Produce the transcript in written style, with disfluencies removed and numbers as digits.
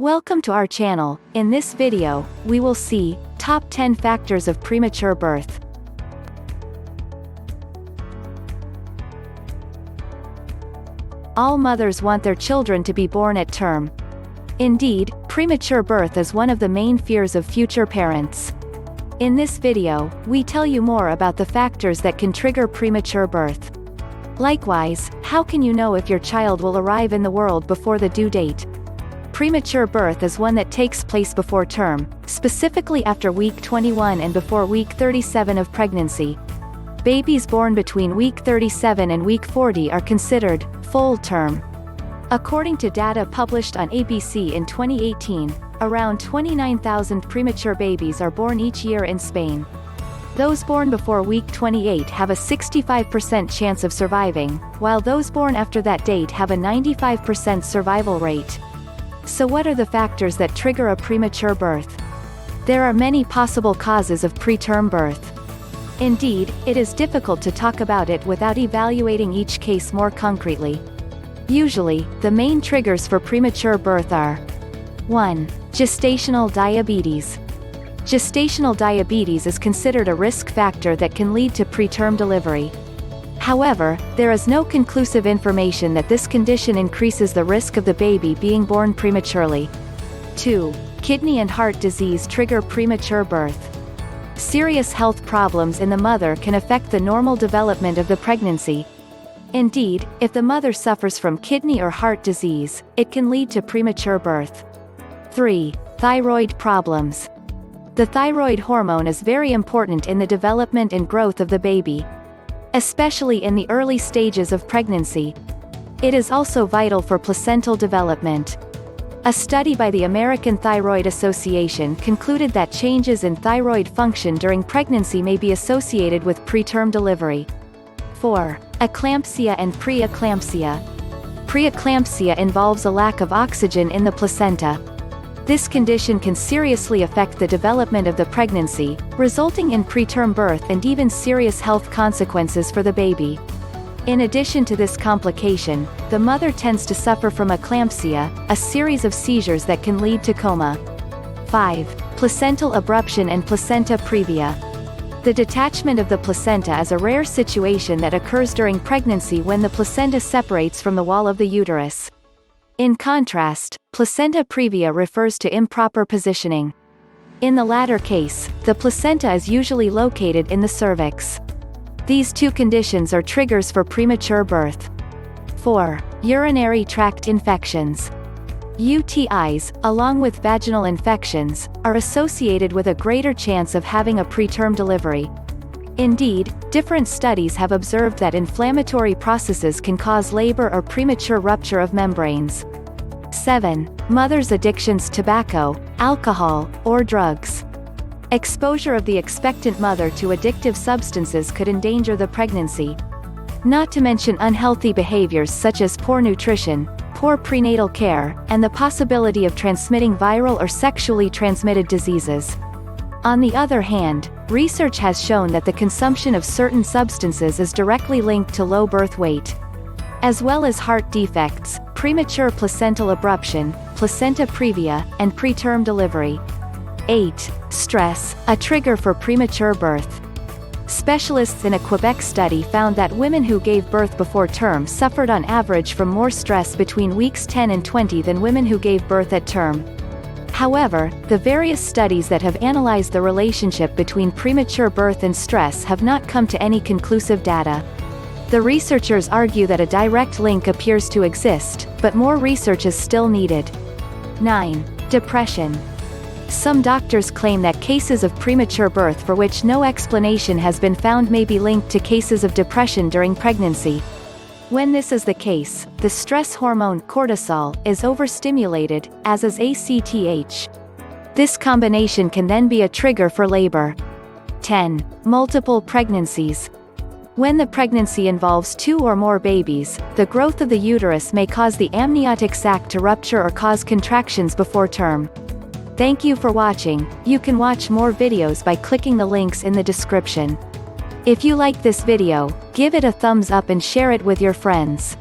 Welcome to our channel. In this video, we will see top 10 factors of premature birth. All mothers want their children to be born at term. Indeed, premature birth is one of the main fears of future parents. In this video, we tell you more about the factors that can trigger premature birth. Likewise, how can you know if your child will arrive in the world before the due date? Premature birth is one that takes place before term, specifically after week 21 and before week 37 of pregnancy. Babies born between week 37 and week 40 are considered full term. According to data published on ABC in 2018, around 29,000 premature babies are born each year in Spain. Those born before week 28 have a 65% chance of surviving, while those born after that date have a 95% survival rate. So what are the factors that trigger a premature birth? There are many possible causes of preterm birth. Indeed, it is difficult to talk about it without evaluating each case more concretely. Usually, the main triggers for premature birth are 1. Gestational diabetes. Gestational diabetes is considered a risk factor that can lead to preterm delivery. However, there is no conclusive information that this condition increases the risk of the baby being born prematurely. 2. Kidney and heart disease trigger premature birth. Serious health problems in the mother can affect the normal development of the pregnancy. Indeed, if the mother suffers from kidney or heart disease, it can lead to premature birth. 3. Thyroid problems. The thyroid hormone is very important in the development and growth of the baby, especially in the early stages of pregnancy. It is also vital for placental development. A study by the American Thyroid Association concluded that changes in thyroid function during pregnancy may be associated with preterm delivery. 4. Eclampsia and preeclampsia. Preeclampsia involves a lack of oxygen in the placenta. This condition can seriously affect the development of the pregnancy, resulting in preterm birth and even serious health consequences for the baby. In addition to this complication, the mother tends to suffer from eclampsia, a series of seizures that can lead to coma. 5. Placental abruption and placenta previa. The detachment of the placenta is a rare situation that occurs during pregnancy when the placenta separates from the wall of the uterus. In contrast, placenta previa refers to improper positioning. In the latter case, the placenta is usually located in the cervix. These two conditions are triggers for premature birth. 4. Urinary tract infections. UTIs, along with vaginal infections, are associated with a greater chance of having a preterm delivery. Indeed, different studies have observed that inflammatory processes can cause labor or premature rupture of membranes. 7. Mothers' addictions to tobacco, alcohol, or drugs. Exposure of the expectant mother to addictive substances could endanger the pregnancy. Not to mention unhealthy behaviors such as poor nutrition, poor prenatal care, and the possibility of transmitting viral or sexually transmitted diseases. On the other hand, research has shown that the consumption of certain substances is directly linked to low birth weight, as well as heart defects, premature placental abruption, placenta previa, and preterm delivery. 8. Stress, a trigger for premature birth. Specialists in a Quebec study found that women who gave birth before term suffered on average from more stress between weeks 10 and 20 than women who gave birth at term. However, the various studies that have analyzed the relationship between premature birth and stress have not come to any conclusive data. The researchers argue that a direct link appears to exist, but more research is still needed. 9. Depression. Some doctors claim that cases of premature birth for which no explanation has been found may be linked to cases of depression during pregnancy. When this is the case, the stress hormone cortisol is overstimulated, as is ACTH. This combination can then be a trigger for labor. 10. Multiple pregnancies. When the pregnancy involves 2 or more babies, the growth of the uterus may cause the amniotic sac to rupture or cause contractions before term. Thank you for watching. You can watch more videos by clicking the links in the description. If you like this video, give it a thumbs up and share it with your friends.